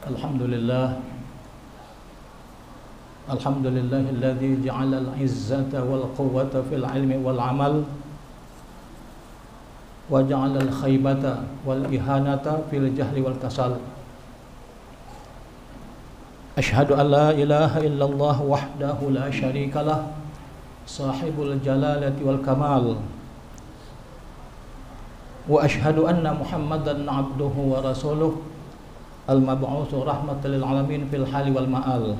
Alhamdulillah. Alhamdulillahilladzi ja'ala al-izzata wal quwwata fil ilmi wal amal wa ja'ala al-khaybata wal ihanata fil jahli wal kasal. Ashhadu an la ilaha illallah wahdahu la syarikalah sahibul jalalati wal kamal. Wa ashhadu anna Muhammadan abduhu wa rasuluh al-mab'utsu rahmatan lil alamin fil hali wal ma'al.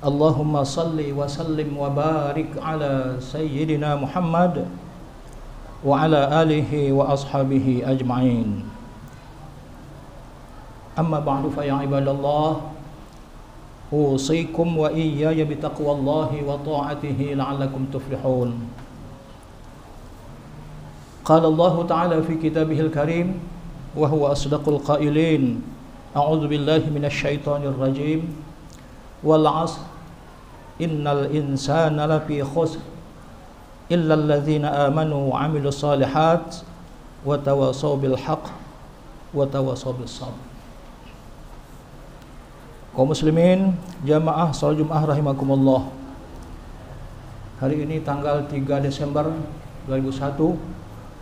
Allahumma salli wa sallim wa barik ala sayyidina Muhammad wa ala alihi wa ashabihi ajma'in. Amma ba'du fa ya ibadallah, usikum wa iyaya bi taqwallahi wa ta'atihi la'allakum tuflihun. Qala Allah ta'ala fi kitabihil karim wa huwa asdaqul qailin, a'udzu billahi minasy syaithanir rajim, wal 'asr innal insana lafi khusr illa alladzina amanu wa 'amilus shalihat wa tawasaw bil haqq wa tawasaw bis sabr. Kaum muslimin, jamaah salat Jumat rahimakumullah. Hari ini tanggal 3 Desember 2001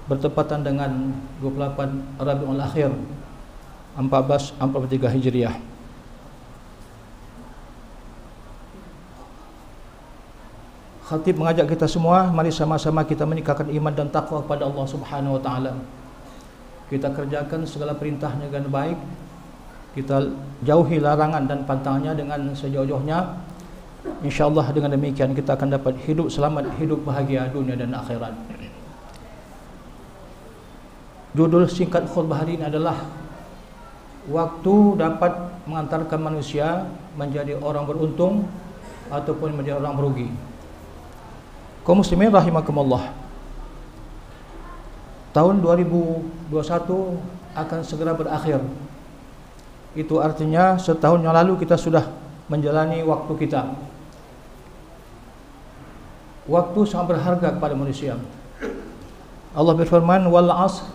bertepatan dengan 28 Rabiul Akhir 1443 Hijriah. Khatib mengajak kita semua, mari sama-sama kita meningkatkan iman dan takwa kepada Allah Subhanahu wa taala. Kita kerjakan segala perintahnya dengan baik, kita jauhi larangan dan pantangannya dengan sejauh-jauhnya. Insyaallah dengan demikian kita akan dapat hidup selamat, hidup bahagia dunia dan akhirat. Judul singkat khutbah hari ini adalah waktu dapat mengantarkan manusia menjadi orang beruntung ataupun menjadi orang merugi. Kaum muslimin rahimakumullah, tahun 2021 akan segera berakhir. Itu artinya setahun yang lalu kita sudah menjalani waktu kita. Waktu sangat berharga kepada manusia. Allah berfirman, wal 'asr,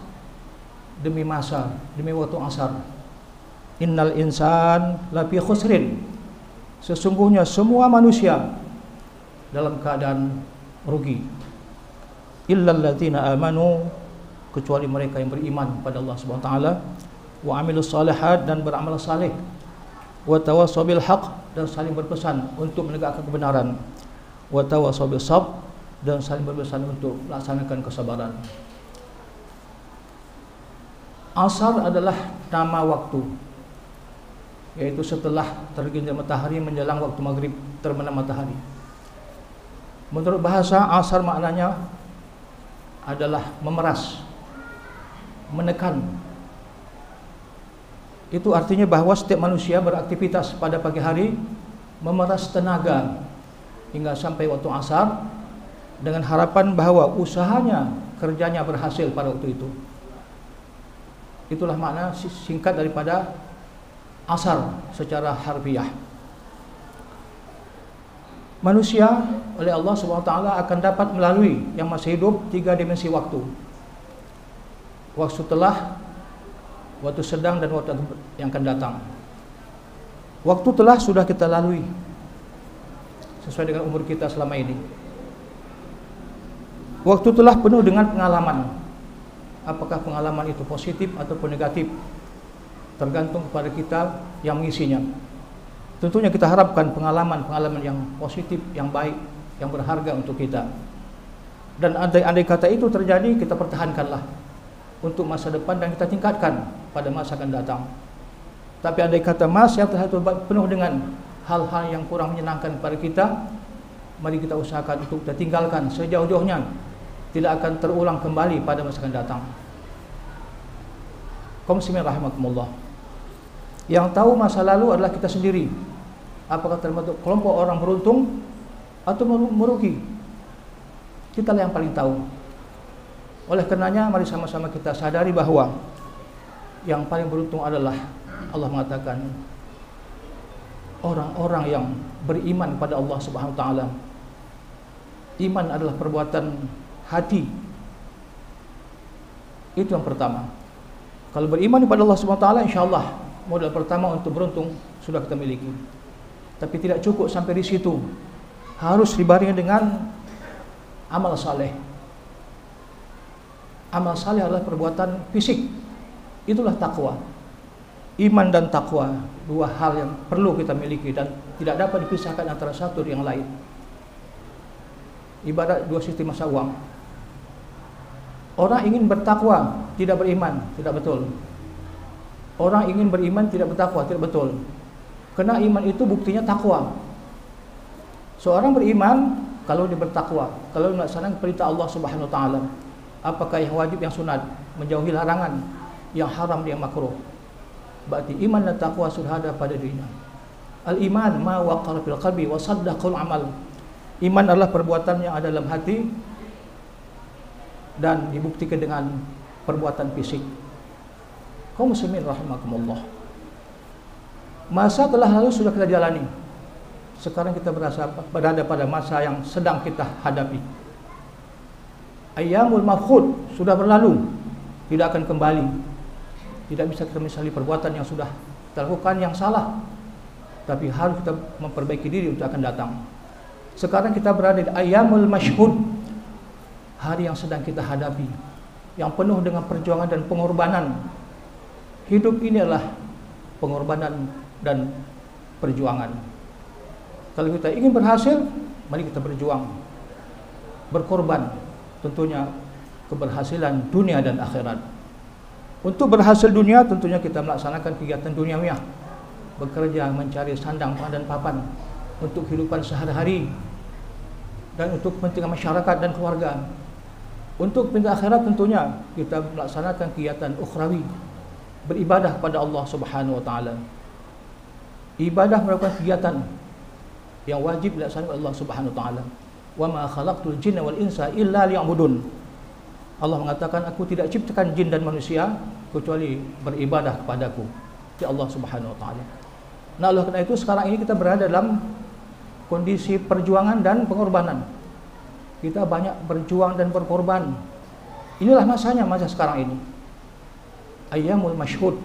demi masa, demi waktu asar. Innal insan lafi khusrin, sesungguhnya semua manusia dalam keadaan rugi. Illal ladzina amanu, kecuali mereka yang beriman pada Allah Subhanahu wa taala, wa amilus shalihat, dan beramal saleh, wa tawassaw bil haqq, dan saling berpesan untuk menegakkan kebenaran, wa tawassaw bis sabr, dan saling berpesan untuk melaksanakan kesabaran. Asar adalah nama waktu, yaitu setelah tergelincir matahari menjelang waktu maghrib terbenam matahari. Menurut bahasa, asar maknanya adalah memeras, menekan. Itu artinya bahwa setiap manusia beraktivitas pada pagi hari memeras tenaga hingga sampai waktu asar dengan harapan bahwa usahanya, kerjanya berhasil pada waktu itu. Itulah makna singkat daripada asar secara harfiah. Manusia oleh Allah Subhanahu wa taala akan dapat melalui yang masih hidup 3 dimensi waktu. Waktu telah, waktu sedang, dan waktu yang akan datang. Waktu telah sudah kita lalui sesuai dengan umur kita selama ini. Waktu telah penuh dengan pengalaman. Apakah pengalaman itu positif ataupun negatif, tergantung kepada kita yang mengisinya. Tentunya kita harapkan pengalaman-pengalaman yang positif, yang baik, yang berharga untuk kita. Dan andai kata itu terjadi, kita pertahankanlah untuk masa depan dan kita tingkatkan pada masa akan datang. Tapi andai kata masa yang telah penuh dengan hal-hal yang kurang menyenangkan pada kita, mari kita usahakan untuk kita tinggalkan sejauh-jauhnya, tidak akan terulang kembali pada masa akan datang. Kaum muslimin rahimakumullah, yang tahu masa lalu adalah kita sendiri. Apakah termasuk kelompok orang beruntung atau merugi? Kitalah yang paling tahu. Oleh karenanya, mari sama-sama kita sadari bahwa yang paling beruntung adalah, Allah mengatakan, orang-orang yang beriman pada Allah Subhanahu wa taala. Iman adalah perbuatan hati. Itu yang pertama. Kalau beriman kepada Allah Subhanahu wa taala, insyaallah modal pertama untuk beruntung sudah kita miliki. Tapi tidak cukup sampai di situ. Harus dibarengi dengan amal saleh. Amal saleh adalah perbuatan fisik. Itulah takwa. Iman dan takwa, dua hal yang perlu kita miliki dan tidak dapat dipisahkan antara satu dengan yang lain. Ibarat dua sistem masa uang. Orang ingin bertakwa, tidak beriman, tidak betul. Orang ingin beriman, tidak bertakwa, tidak betul. Karena iman itu buktinya takwa. Seorang beriman kalau dia bertakwa, kalau melaksanakan perintah Allah Subhanahu wa taala, apakah yang wajib, yang sunat, menjauhi larangan, yang haram, yang makruh. Berarti iman dan takwa sudah ada pada dirinya. Al-iman ma waqara fil qalbi wa saddaqal amal. Iman adalah perbuatan yang ada dalam hati dan dibuktikan dengan perbuatan fisik. Kaum muslimin rahimakumullah. Masa telah lalu sudah kita jalani. Sekarang kita berada pada masa yang sedang kita hadapi. Ayyamul mafkhud sudah berlalu, tidak akan kembali. Tidak bisa kita menyesali perbuatan yang sudah kita lakukan yang salah, tapi harus kita memperbaiki diri untuk akan datang. Sekarang kita berada di ayyamul mashhud, hari yang sedang kita hadapi, yang penuh dengan perjuangan dan pengorbanan. Hidup ini adalah pengorbanan dan perjuangan. Kalau kita ingin berhasil, mari kita berjuang, berkorban, tentunya keberhasilan dunia dan akhirat. Untuk berhasil dunia, tentunya kita melaksanakan kegiatan duniawiah, bekerja, mencari sandang, pangan, dan papan untuk kehidupan sehari-hari dan untuk kepentingan masyarakat dan keluarga. Untuk kepentingan akhirat, tentunya kita melaksanakan kegiatan ukhrawi, beribadah kepada Allah Subhanahu wa taala. Ibadah merupakan kegiatan yang wajib dilaksanakan Allah Subhanahu wa taala. Wa ma khalaqtul jinna wal insa illa liya'budun. Allah mengatakan, aku tidak ciptakan jin dan manusia kecuali beribadah kepadaku. Ya Allah Subhanahu wa taala. Nah, oleh karena itu sekarang ini kita berada dalam kondisi perjuangan dan pengorbanan. Kita banyak berjuang dan berkorban. Inilah masanya, masa sekarang ini. Ayyamul mashhud.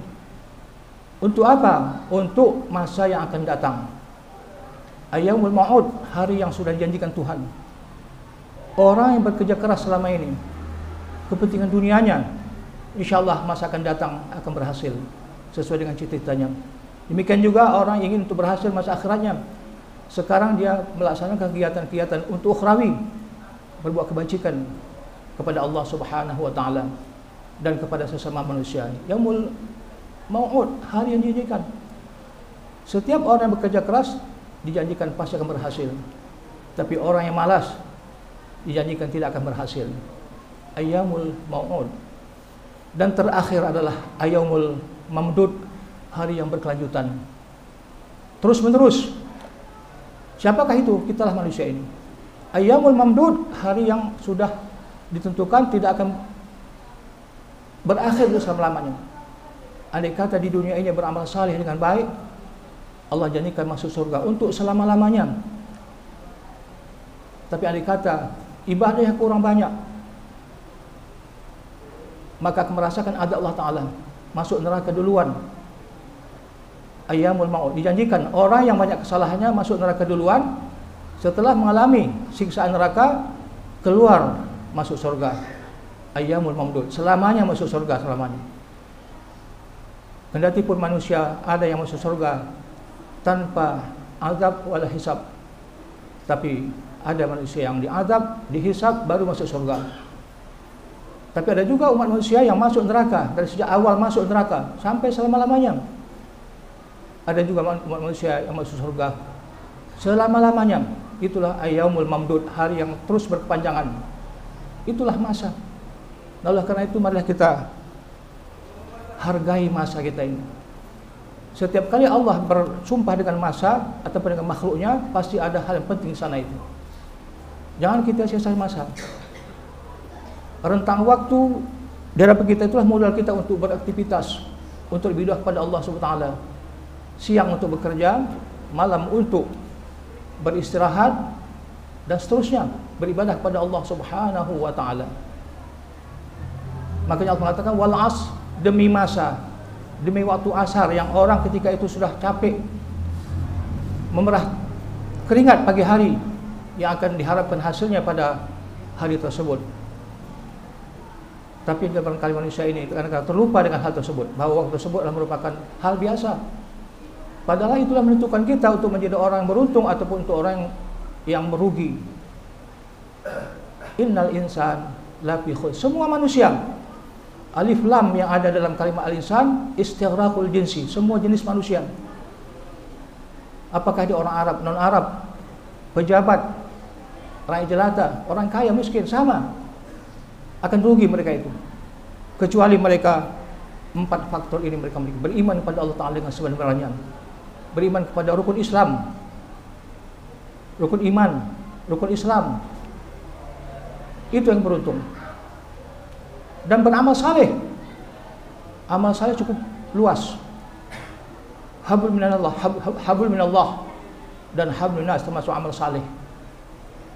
Untuk apa? Untuk masa yang akan datang. Ayyamul ma'ud, hari yang sudah dijanjikan Tuhan. Orang yang bekerja keras selama ini, kepentingan dunianya, insyaallah masa akan datang akan berhasil sesuai dengan cita-citanya. Demikian juga orang yang ingin untuk berhasil masa akhiratnya. Sekarang dia melaksanakan kegiatan-kegiatan untuk ukhrawi, berbuat kebajikan kepada Allah Subhanahu wa taala dan kepada sesama manusia. Yaumul mau'ud, hari yang dijanjikan. Setiap orang yang bekerja keras dijanjikan pasti akan berhasil. Tapi orang yang malas dijanjikan tidak akan berhasil. Ayyamul mau'ud. Dan terakhir adalah ayyamul mamdud, hari yang berkelanjutan. Terus menerus. Siapakah itu? Kitalah manusia ini. Ayyamul mamdud, hari yang sudah ditentukan tidak akan berakhir selama-lamanya. Andai kata di dunia ini beramal saleh dengan baik, Allah janjikan masuk surga untuk selama-lamanya. Tapi andai kata ibadah yang kurang banyak, maka akan merasakan azab Allah Ta'ala, masuk neraka duluan. Ayyamul maut, dijanjikan orang yang banyak kesalahannya masuk neraka duluan, setelah mengalami siksaan neraka keluar masuk surga. Ayyamul mamdud, selamanya masuk surga, selamanya. Kendati pun manusia ada yang masuk surga tanpa azab wala hisab, tapi ada manusia yang diazab, dihisab, baru masuk surga. Tapi ada juga umat manusia yang masuk neraka dari sejak awal masuk neraka sampai selama-lamanya. Ada juga umat manusia yang masuk surga selama-lamanya. Itulah ayyamul mamdud, hari yang terus berkepanjangan. Itulah masa. Nah, oleh karena itu marilah kita hargai masa kita ini. Setiap kali Allah bersumpah dengan masa ataupun dengan makhluknya, pasti ada hal yang penting di sana itu. Jangan kita sia-sia masa. Rentang waktu di hadapan kita itulah modal kita untuk beraktivitas, untuk beribadah kepada Allah Subhanahu wa taala. Siang untuk bekerja, malam untuk beristirahat, dan seterusnya beribadah kepada Allah Subhanahu wa taala. Makanya Allah mengatakan wal as, demi masa. demi waktu asar yang orang ketika itu sudah capek memerah keringat pagi hari yang akan diharapkan hasilnya pada hari tersebut. Tapi barangkali manusia ini kadang-kadang terlupa dengan hal tersebut, bahwa waktu tersebut adalah merupakan hal biasa. Padahal itulah menentukan kita untuk menjadi orang yang beruntung ataupun untuk orang yang merugi. Innal insan lafi khusr. Semua manusia, alif lam yang ada dalam kalimat al-insan istighraqul jinsi, semua jenis manusia. Apakah dia orang Arab, non Arab, pejabat, rakyat jelata, orang kaya, miskin, sama akan rugi mereka itu, kecuali mereka 4 faktor ini mereka memiliki: beriman kepada Allah Ta'ala dengan sebenarnya, beriman kepada rukun Islam, rukun iman, rukun Islam, itu yang beruntung, dan beramal saleh. Amal saleh cukup luas. Hablum minallah dan hablum minas termasuk amal saleh.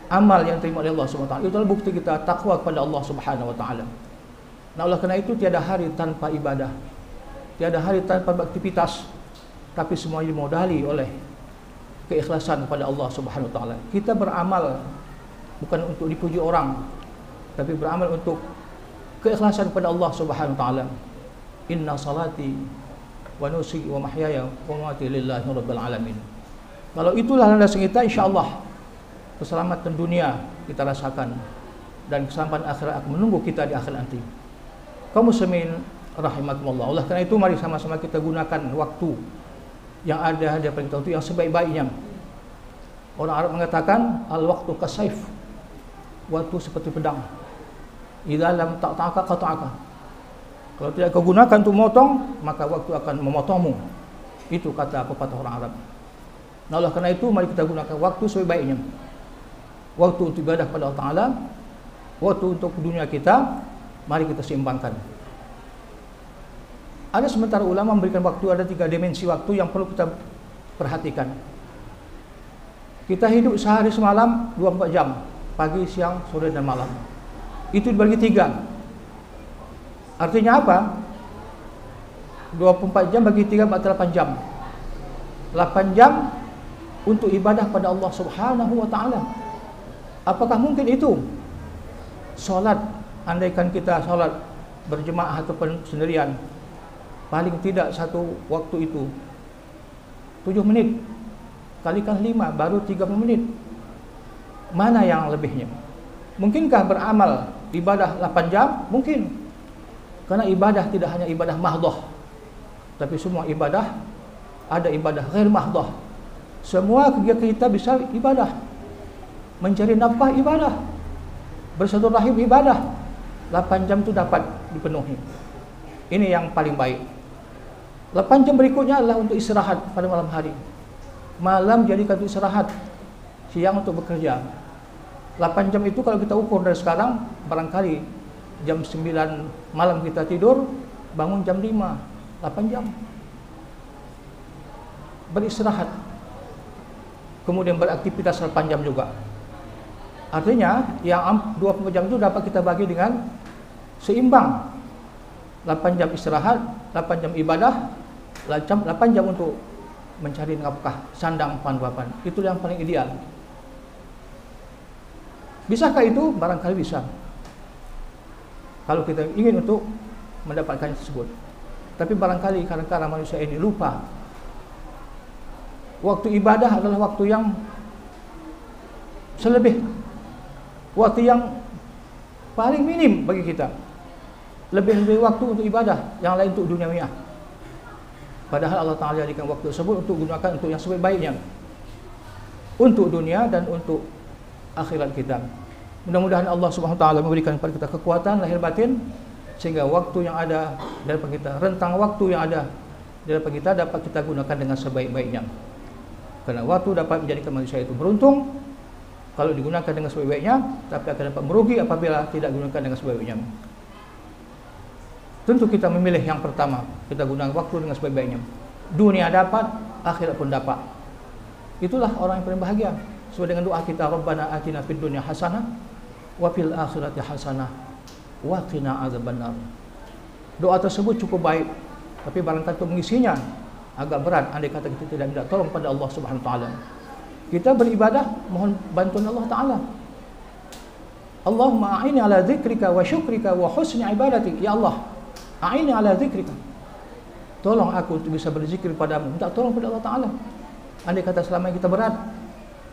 Amal yang terima oleh Allah Subhanahu wa taala. Itu adalah bukti kita takwa kepada Allah Subhanahu wa taala. Nah, oleh karena itu tiada hari tanpa ibadah. Tiada hari tanpa aktivitas, tapi semua dimodali oleh keikhlasan kepada Allah Subhanahu wa taala. Kita beramal bukan untuk dipuji orang, tapi beramal untuk keikhlasan kepada Allah Subhanahu wa taala. Inna salati wa nusuki wa mahyaya wa mamati lillahi rabbil alamin. Kalau itulah landasan kita, insyaallah keselamatan dunia kita rasakan dan keselamatan akhirat akan menunggu kita di akhir nanti. Kaum muslimin rahimakumullah. Oleh karena itu mari sama-sama kita gunakan waktu yang ada di hadapan kita untuk yang sebaik-baiknya. Orang Arab mengatakan al-waqtu kasayf. Waktu seperti pedang. Idza lam ta'ta'aka qata'aka. Kalau tidak kau gunakan untuk memotong, maka waktu akan memotongmu. Itu kata pepatah orang Arab. Nah, oleh karena itu mari kita gunakan waktu sebaik-baiknya. Waktu untuk ibadah kepada Allah Ta'ala, waktu untuk dunia kita, mari kita seimbangkan. Ada sementara ulama memberikan waktu, ada 3 dimensi waktu yang perlu kita perhatikan. Kita hidup sehari semalam 24 jam, pagi, siang, sore, dan malam. Itu dibagi 3. Artinya apa? 24 jam bagi 3 berarti 8 jam. 8 jam untuk ibadah pada Allah Subhanahu wa taala. Apakah mungkin itu? Salat, andaikan kita salat berjemaah ataupun sendirian, paling tidak satu waktu itu 7 menit kalikan 5 baru 30 menit. Mana yang lebihnya? Mungkinkah beramal ibadah 8 jam? Mungkin. Karena ibadah tidak hanya ibadah mahdoh, tapi semua ibadah, ada ibadah ghair mahdoh. Semua kegiatan kita bisa ibadah. Mencari nafkah ibadah, bersilaturahim ibadah. 8 jam itu dapat dipenuhi. Ini yang paling baik. 8 jam berikutnya adalah untuk istirahat pada malam hari. Malam jadikan untuk istirahat, siang untuk bekerja. 8 jam itu kalau kita ukur dari sekarang, barangkali jam 9 malam kita tidur, bangun jam 5, 8 jam. Beristirahat. Kemudian beraktivitas 8 jam juga. Artinya yang 24 jam itu dapat kita bagi dengan seimbang. 8 jam istirahat, 8 jam ibadah, 8 jam untuk mencari nafkah, sandang pangan. Itu yang paling ideal. Bisakah itu? Barangkali bisa. Kalau kita ingin untuk mendapatkan tersebut. Tapi barangkali kadang-kadang manusia ini lupa. Waktu ibadah adalah waktu yang selebih, waktu yang paling minim bagi kita. Lebih waktu untuk ibadah, yang lain untuk duniawiah. Padahal Allah Ta'ala jadikan waktu tersebut untuk gunakan untuk yang sebaik-baiknya, untuk dunia dan untuk akhirat kita. Mudah-mudahan Allah Subhanahu Wa Ta'ala memberikan kepada kita kekuatan lahir batin, sehingga waktu yang ada di hadapan kita, rentang waktu yang ada di hadapan kita dapat kita gunakan dengan sebaik-baiknya. Karena waktu dapat menjadikan manusia itu beruntung kalau digunakan dengan sebaik-baiknya, tapi akan dapat merugi apabila tidak digunakan dengan sebaik-baiknya. Tentu kita memilih yang pertama, kita gunakan waktu dengan sebaik-baiknya. Dunia dapat, akhirat pun dapat. Itulah orang yang paling bahagia. Sesuai dengan doa kita, Rabbana atina fid dunya hasanah wa fil akhirati hasanah wa qina adzabannar. Doa tersebut cukup baik. Tapi barangkali untuk mengisinya agak berat andai kata kita tidak minta tolong pada Allah Subhanahu wa taala. Kita beribadah mohon bantuan Allah taala. Allahumma a'inni ala dzikrika wa syukrika wa husni ibadatik. Ya Allah, a'inni ala dzikrika. Tolong aku untuk bisa berzikir padamu. Minta tolong pada Allah taala. Andai kata selama ini kita berat,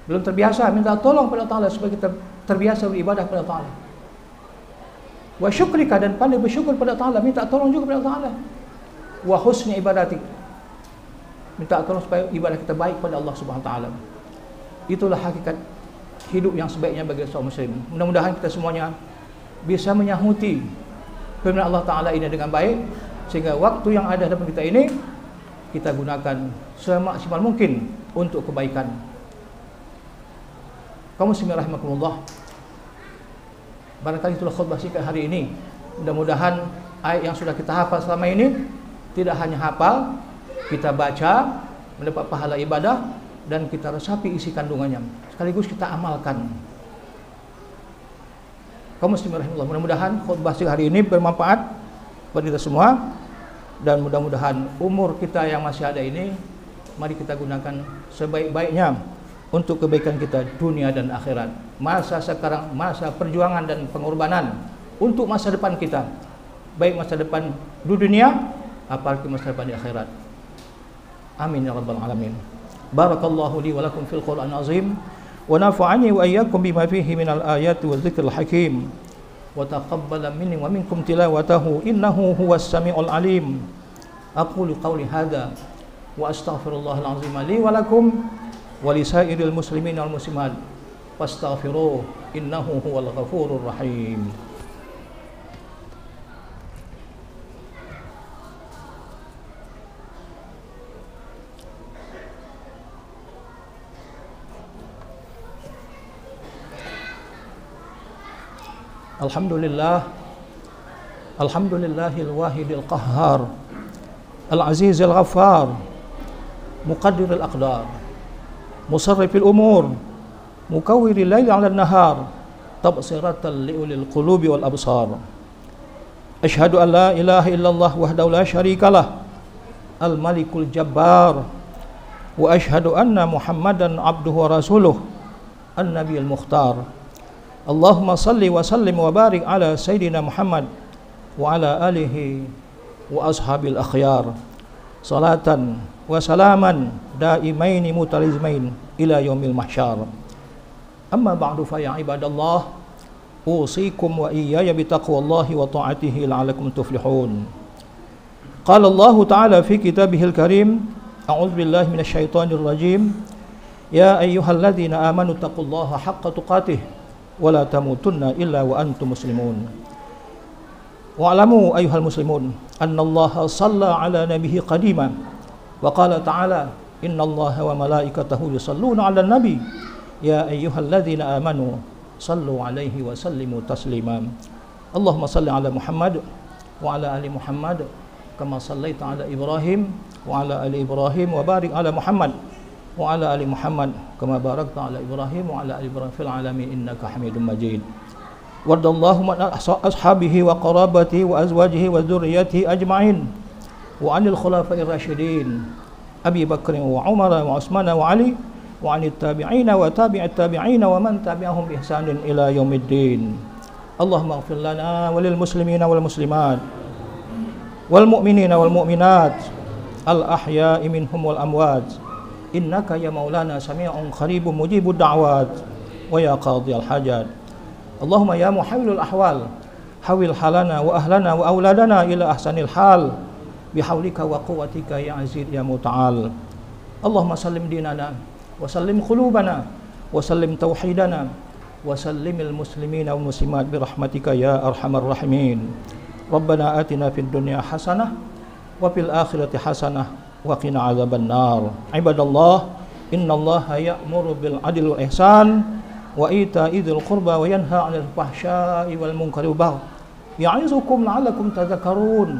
belum terbiasa, minta tolong pada Allah taala supaya kita terbiasa beribadah pada Allah taala. Wa syukrika, dan pandai bersyukur pada Allah taala, minta tolong juga pada Allah taala. Wa husni ibadatik, minta tolong supaya ibadah kita baik pada Allah Subhanahu wa taala. Itulah hakikat hidup yang sebaiknya bagi seorang muslim. Mudah-mudahan kita semuanya bisa menyahuti firman Allah taala ini dengan baik, sehingga waktu yang ada depan kita ini kita gunakan semaksimal mungkin untuk kebaikan. Kaum muslimin rahimakumullah, barangkali itulah khutbah singkat hari ini. Mudah-mudahan ayat yang sudah kita hafal selama ini tidak hanya hafal, kita baca, mendapat pahala ibadah, dan kita resapi isi kandungannya, sekaligus kita amalkan. Kaum muslimin rahimahullah, mudah-mudahan khutbah hari ini bermanfaat bagi kita semua, dan mudah-mudahan umur kita yang masih ada ini mari kita gunakan sebaik-baiknya untuk kebaikan kita dunia dan akhirat. Masa sekarang masa perjuangan dan pengorbanan untuk masa depan kita, baik masa depan di dunia apalagi masa depan di akhirat. Amin ya rabbal alamin. Barakallahu li wa lakum fil Qur'an azim wa nafa'ani wa iyyakum bima fihi minal ayati wa dzikril hakim wa taqabbala minni wa minkum tilawatahu innahu huwas samiul alim. Aqulu qawli hadza wa astaghfirullahal azim li wa lakum wa lisairil muslimin wal muslimat fastaghfiruhu innahu huwal ghafurur rahim. Alhamdulillah, alhamdulillahil wahidil qahhar, al-azizil ghaffar, muqaddiril aqdar, musarrifil umur, mukawwiril laili 'alan nahar, tabsiratan liulil qulubi wal absar. Asyhadu an la ilaha illallah wahdahu la syarikalah, al-malikul jabbar, wa asyhadu anna Muhammadan abduhu wa rasuluh, an-nabiyul mukhtar. Allahumma salli wa sallim wa barik ala Sayyidina Muhammad wa ala alihi wa ashabil akhyar salatan wa salaman daimaini mutalizmain ila yaumil mahsyar. Amma ba'du fa ya ibadallah, usikum wa iyaya bitaqwallahi wa ta'atihi la'alakum tuflihun. Qala Allah ta'ala fi kitabihil karim, a'udzu billahi minasy syaithanir rajim, ya ayyuhalladzina amanu taqullaha haqqa tuqatih wala tamutunna illa wa antum muslimun. Wa'lamu ayyuhal muslimun annallaha shalla ala nabiyhi qadima wa qala ta'ala innallaha wa malaikatahu yusalluna 'alan nabi ya ayyuhalladzina amanu sallu 'alaihi wa sallimu taslima. Allahumma salli 'ala Muhammad wa 'ala ali Muhammad kama sallaita 'ala Ibrahim wa 'ala ali Ibrahim wa barik 'ala Muhammad wa ala ali Muhammad kama barakta ala Ibrahim wa ala ali Ibrahim fil alamin innaka Hamidum Majid. Wardallahu an ashabihi wa qarabatihi wa azwajihi wa dzurriyyatihi ajma'in wa anil khulafa'ir rasyidin Abi Bakr wa Umar wa Utsman wa Ali wa anit tabi'ina wa tabi'it tabi'ina wa man tabi'ahum bi ihsanin ila yaumiddin. Allahumma ighfir lana wa lil muslimina wal muslimat wal mu'minina wal mu'minat al ahya'i minhum wal amwat. Innaka ya maulana sami'un qaribun mujibud da'wat wa ya qadhiyal hajat. Allahumma ya muhawwilul ahwal hawil halana wa ahlana wa auladana ila ahsanil hal bihaulika wa quwwatika ya aziz ya muta'al. Allahumma sallim dinana wa sallim qulubana wa sallim tauhidana wa sallimil muslimina wal muslimat birahmatika ya arhamar rahimin. Rabbana atina fid dunya hasanah wa fil akhirati hasanah wa qina adzaban nar. Ibadallah, innallaha ya'muru bil adli wal ihsan wa ita'i dzil qurba wa yanha 'anil fahsya'i wal munkari wal baghi ya'izukum la'allakum tadhakkarun.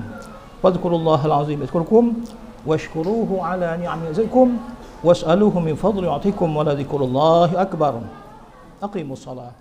Fadhkurullahal azim yadhkurkum washkuruhu 'ala ni'amihi yazidkum was'aluhu min fadli yu'tikum wa la dzikrullahi akbar. Aqimus shalah.